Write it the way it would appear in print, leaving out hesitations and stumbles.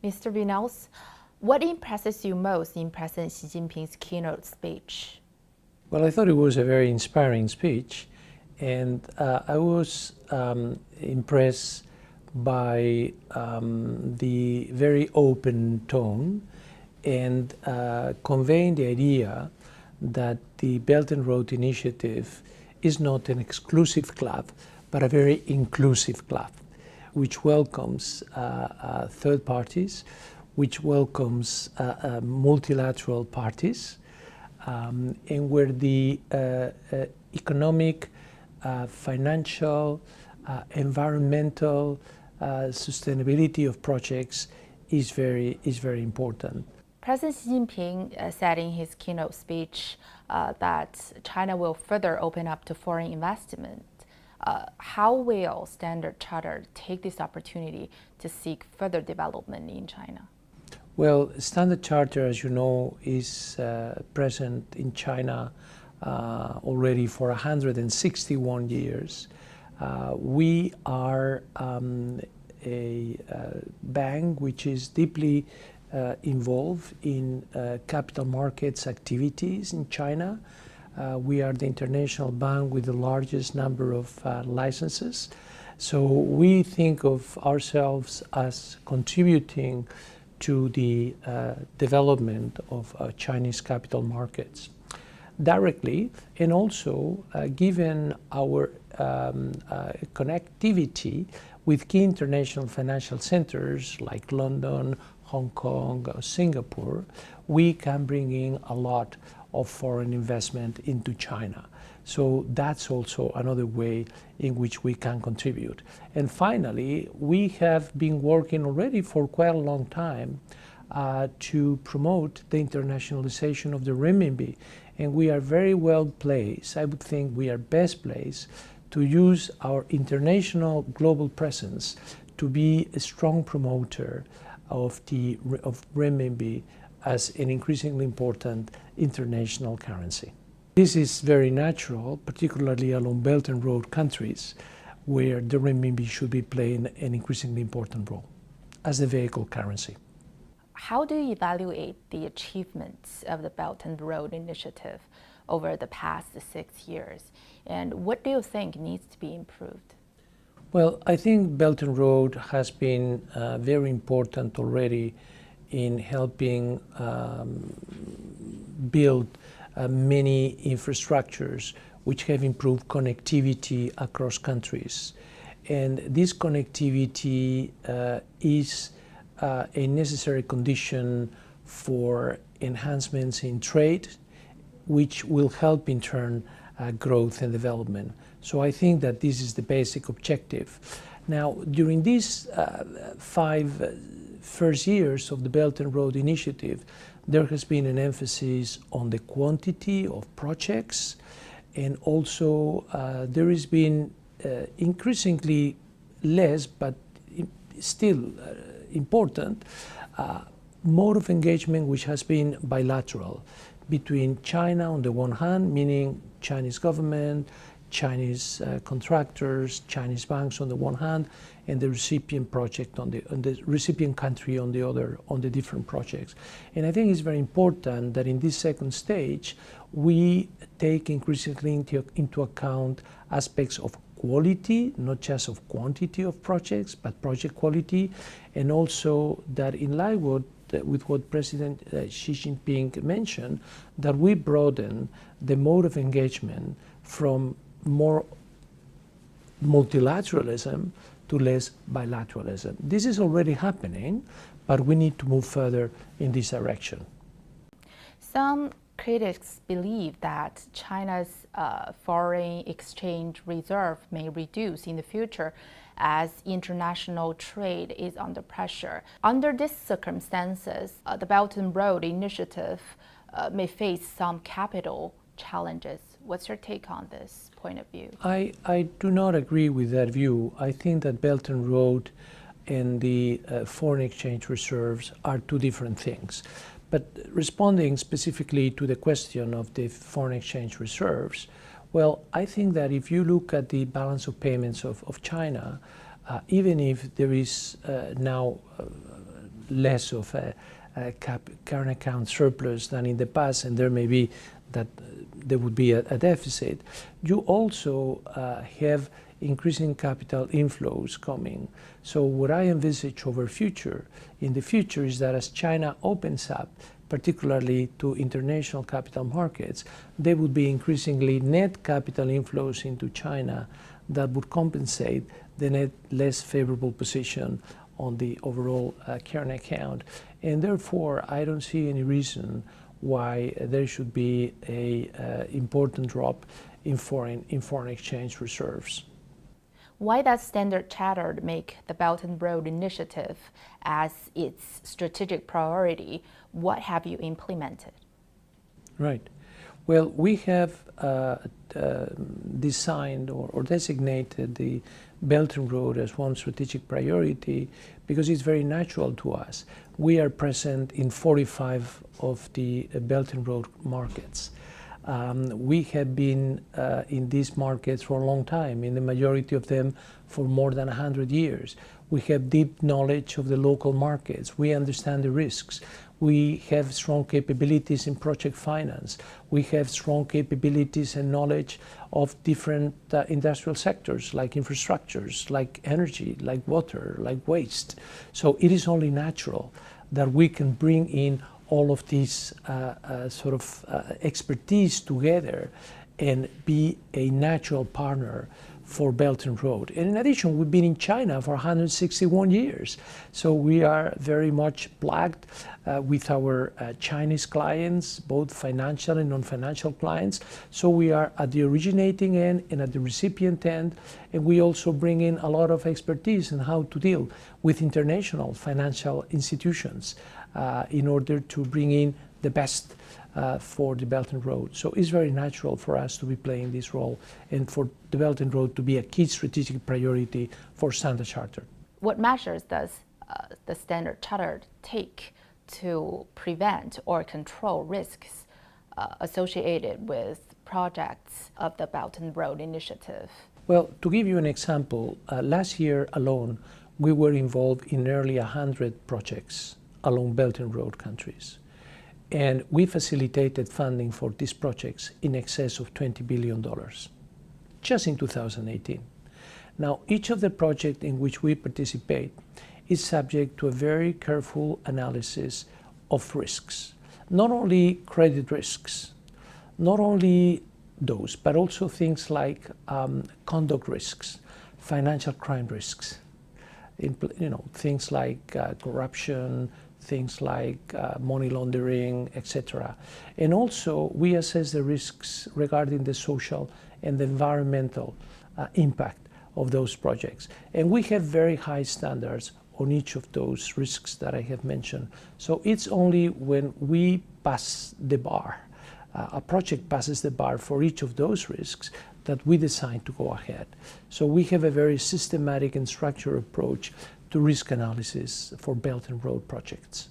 Mr. Vinals, what impresses you most in President Xi Jinping's keynote speech? Well, I thought it was a very inspiring speech, and I was impressed by the very open tone and conveying the idea that the Belt and Road Initiative is not an exclusive club, but a very inclusive club, which welcomes third parties, which welcomes multilateral parties, and where the economic, financial, environmental sustainability of projects is very important. President Xi Jinping said in his keynote speech that China will further open up to foreign investment. How will Standard Chartered take this opportunity to seek further development in China? Well, Standard Chartered, as you know, is present in China already for 161 years. We are a bank which is deeply involved in capital markets activities in China. We are the international bank with the largest number of licenses. So we think of ourselves as contributing to the development of Chinese capital markets directly, and also given our connectivity with key international financial centers like London, Hong Kong, Singapore, we can bring in a lot of foreign investment into China. So that's also another way in which we can contribute. And finally, we have been working already for quite a long time to promote the internationalization of the renminbi. And we are very well placed, I would think we are best placed, to use our international global presence to be a strong promoter of renminbi as an increasingly important international currency. This is very natural, particularly along Belt and Road countries, where the renminbi should be playing an increasingly important role as the vehicle currency. How do you evaluate the achievements of the Belt and Road Initiative over the past 6 years? And what do you think needs to be improved? Well, I think Belt and Road has been very important already in helping build many infrastructures which have improved connectivity across countries. And this connectivity is a necessary condition for enhancements in trade, which will help in turn growth and development. So I think that this is the basic objective. Now, during these 5 first years of the Belt and Road Initiative, there has been an emphasis on the quantity of projects, and also there has been increasingly less, but still important, mode of engagement which has been bilateral between China on the one hand, meaning Chinese government, Chinese contractors, Chinese banks on the one hand, and the recipient project on the recipient country on the other, on the different projects. And I think it's very important that in this second stage we take increasingly into account aspects of quality, not just of quantity of projects, but project quality, and also that in line with what President Xi Jinping mentioned, that we broaden the mode of engagement from more multilateralism to less bilateralism. This is already happening, but we need to move further in this direction. Some critics believe that China's foreign exchange reserve may reduce in the future as international trade is under pressure. Under these circumstances, the Belt and Road Initiative may face some capital challenges. What's your take on this point of view? I do not agree with that view. I think that Belt and Road and the foreign exchange reserves are two different things. But responding specifically to the question of the foreign exchange reserves, well, I think that if you look at the balance of payments of China, even if there is now less of a current account surplus than in the past, and there may be that there would be a deficit. You also have increasing capital inflows coming. So what I envisage in the future is that as China opens up, particularly to international capital markets, there would be increasingly net capital inflows into China that would compensate the net less favorable position on the overall current account. And therefore, I don't see any reason why there should be a important drop in foreign exchange reserves. Why does Standard Chartered make the Belt and Road Initiative as its strategic priority? What have you implemented? Right. Well, we have designed or designated the Belt and Road as one strategic priority because it's very natural to us. We are present in 45 of the Belt and Road markets. We have been in these markets for a long time, in the majority of them for more than 100 years. We have deep knowledge of the local markets. We understand the risks. We have strong capabilities in project finance. We have strong capabilities and knowledge of different industrial sectors like infrastructures, like energy, like water, like waste. So it is only natural that we can bring in all of these expertise together and be a natural partner for Belt and Road. And in addition, we've been in China for 161 years. So we are very much plugged with our Chinese clients, both financial and non-financial clients. So we are at the originating end and at the recipient end. And we also bring in a lot of expertise in how to deal with international financial institutions in order to bring in the best for the Belt and Road. So it's very natural for us to be playing this role and for the Belt and Road to be a key strategic priority for Standard Chartered. What measures does the Standard Chartered take to prevent or control risks associated with projects of the Belt and Road Initiative? Well, to give you an example, last year alone, we were involved in nearly 100 projects along Belt and Road countries. And we facilitated funding for these projects in excess of $20 billion, just in 2018. Now, each of the projects in which we participate is subject to a very careful analysis of risks. Not only credit risks, not only those, but also things like conduct risks, financial crime risks, things like corruption, things like money laundering, etc. And also, we assess the risks regarding the social and the environmental impact of those projects. And we have very high standards on each of those risks that I have mentioned. So it's only when we pass the bar, a project passes the bar for each of those risks, that we decide to go ahead. So we have a very systematic and structured approach to risk analysis for Belt and Road projects.